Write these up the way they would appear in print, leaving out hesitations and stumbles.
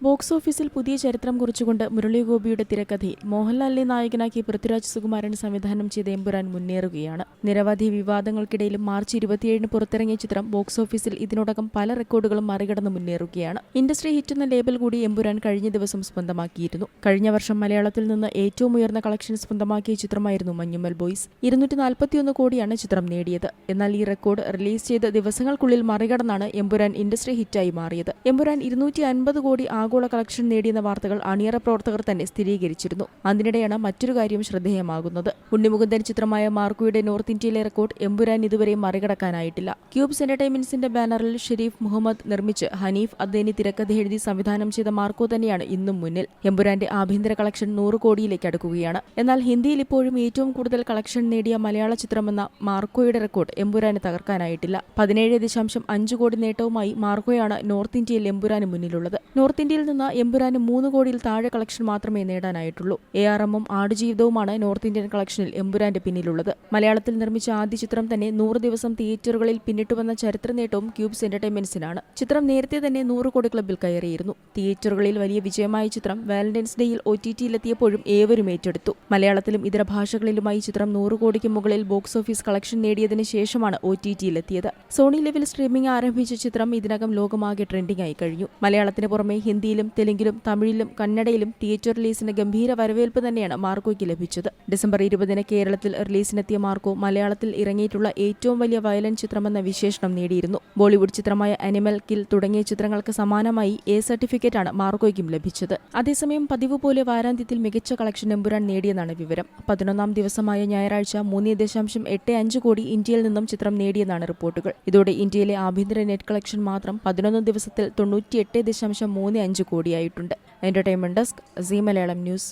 Box ഓഫീസിൽ പുതിയ ചരിത്രം കുറിച്ചുകൊണ്ട് മുരളി ഗോപിയുടെ തിരക്കഥയിൽ മോഹൻലാലിനെ നായകനാക്കി പൃഥ്വിരാജ് സുകുമാരൻ സംവിധാനം ചെയ്ത എമ്പുരാൻ മുന്നേറുകയാണ്. നിരവധി വിവാദങ്ങൾക്കിടയിലും മാർച്ച് 27 പുറത്തിറങ്ങിയ ചിത്രം ബോക്സ് ഓഫീസിൽ ഇതിനോടകം പല റെക്കോർഡുകളും മറികടന്ന് മുന്നേറുകയാണ്. ഇൻഡസ്ട്രി ഹിറ്റ് എന്ന ലേബൽ കൂടി എമ്പുരാൻ കഴിഞ്ഞ ദിവസം സ്വന്തമാക്കിയിരുന്നു. കഴിഞ്ഞ വർഷം മലയാളത്തിൽ നിന്ന് ഏറ്റവും ഉയർന്ന കളക്ഷൻ സ്വന്തമാക്കിയ ചിത്രമായിരുന്നു മഞ്ഞുമ്മൽ ബോയ്സ്. 241 കോടിയാണ് ചിത്രം നേടിയത്. എന്നാൽ ഈ റെക്കോർഡ് റിലീസ് ചെയ്ത ദിവസങ്ങൾക്കുള്ളിൽ മറികടന്നാണ് എമ്പുരാൻ ഇൻഡസ്ട്രി ഹിറ്റായി മാറിയത്. എമ്പുരാൻ 250 കോടി ആഗോള കളക്ഷൻ നേടിയെന്ന വാർത്തകൾ അണിയറ പ്രവർത്തകർ തന്നെ സ്ഥിരീകരിച്ചിരുന്നു. അതിനിടെയാണ് മറ്റൊരു കാര്യം ശ്രദ്ധേയമാകുന്നത്. ഉണ്ണിമുകുന്ദൻ ചിത്രമായ മാർക്കോയുടെ നോർത്ത് ഇന്ത്യയിലെ റെക്കോർഡ് എമ്പുരാൻ ഇതുവരെ മറികടക്കാനായിട്ടില്ല. ക്യൂബ്സ് എന്റർടൈൻമെന്റ്സിന്റെ ബാനറിൽ ഷെരീഫ് മുഹമ്മദ് നിർമ്മിച്ച് ഹനീഫ് അദ്ദേനി തിരക്കഥ എഴുതി സംവിധാനം ചെയ്ത മാർക്കോ തന്നെയാണ് ഇന്നും മുന്നിൽ. എമ്പുരാന്റെ ആഭ്യന്തര കളക്ഷൻ 100 കോടിയിലേക്ക് അടുക്കുകയാണ്. എന്നാൽ ഹിന്ദിയിൽ ഇപ്പോഴും ഏറ്റവും കൂടുതൽ കളക്ഷൻ നേടിയ മലയാള ചിത്രമെന്ന മാർക്കോയുടെ റെക്കോർഡ് എമ്പുരാന് തകർക്കാനായിട്ടില്ല. 17.5 കോടി നേട്ടവുമായി മാർക്കോയാണ് നോർത്ത് ഇന്ത്യയിൽ എമ്പുരാന് മുന്നിലുള്ളത്. നോർത്ത് ഇന്ത്യയിൽ നിന്ന് എമ്പുരാന് 3 കോടിയിൽ താഴെ കളക്ഷൻ മാത്രമേ നേടാനായിട്ടുള്ളൂ. ARMഉം ആടുജീവിതവുമാണ് നോർത്ത് ഇന്ത്യൻ കളക്ഷനിൽ എമ്പുരാന്റെ പിന്നിലുള്ളത്. മലയാളത്തിൽ നിർമ്മിച്ച ആദ്യ ചിത്രം തന്നെ 100 ദിവസം തിയേറ്ററുകളിൽ പിന്നിട്ടുവന്ന ചരിത്ര നേട്ടവും ക്യൂബ്സ് എന്റർടൈൻമെന്റ്സിനാണ്. ചിത്രം നേരത്തെ തന്നെ 100 കോടി ക്ലബിൽ കയറിയിരുന്നു. തിയേറ്ററുകളിൽ വലിയ വിജയമായ ചിത്രം വാലന്റൈൻസ് ഡേയിൽ OTTയിലെത്തിയപ്പോഴും ഏവരും ഏറ്റെടുത്തു. മലയാളത്തിലും ഇതര ഭാഷകളിലുമായി ചിത്രം 100 കോടിക്ക് മുകളിൽ ബോക്സ് ഓഫീസ് കളക്ഷൻ നേടിയതിനു ശേഷമാണ് OTTയിലെത്തിയത്. സോണി ലെവൽ സ്ട്രീമിംഗ് ആരംഭിച്ച ചിത്രം ഇതിനകം ലോകമാകെ ട്രെൻഡിംഗ് ആയി കഴിഞ്ഞു. മലയാളത്തിന് പുറമെ ഹിന്ദിയിലും തെലുങ്കിലും തമിഴിലും കന്നഡയിലും തിയേറ്റർ റിലീസിന് ഗംഭീര വരവേൽപ്പ് തന്നെയാണ് മാർക്കോയ്ക്ക് ലഭിച്ചത്. ഡിസംബർ 20 കേരളത്തിൽ റിലീസിനെത്തിയ മാർക്കോ മലയാളത്തിൽ ഇറങ്ങിയിട്ടുള്ള ഏറ്റവും വലിയ വയലന്റ് ചിത്രമെന്ന വിശേഷണം നേടിയിരുന്നു. ബോളിവുഡ് ചിത്രമായ അനിമൽ കിൽ തുടങ്ങിയ ചിത്രങ്ങൾക്ക് സമാനമായി A സർട്ടിഫിക്കറ്റാണ് മാർക്കോയ്ക്കും ലഭിച്ചത്. അതേസമയം പതിവ് പോലെ വാരാന്ത്യത്തിൽ മികച്ച കളക്ഷൻ എമ്പുരാൻ നേടിയെന്നാണ് വിവരം. 11ാം ദിവസമായ ഞായറാഴ്ച 3.85 കോടി ഇന്ത്യയിൽ നിന്നും ചിത്രം നേടിയെന്നാണ് റിപ്പോർട്ടുകൾ. ഇതോടെ ഇന്ത്യയിലെ ആഭ്യന്തര നെറ്റ് കളക്ഷൻ മാത്രം 11 ദിവസത്തിൽ 98.35 കോടിയായിട്ടുണ്ട്. Entertainment desk, Zee Malayalam News.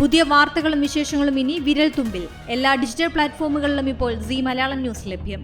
പുതിയ വാർത്തകളും വിശേഷങ്ങളും ഇനി വിരൽ തുമ്പിൽ. എല്ലാ ഡിജിറ്റൽ പ്ലാറ്റ്ഫോമുകളിലും ഇപ്പോൾ സീ മലയാളം ന്യൂസ് ലഭ്യം.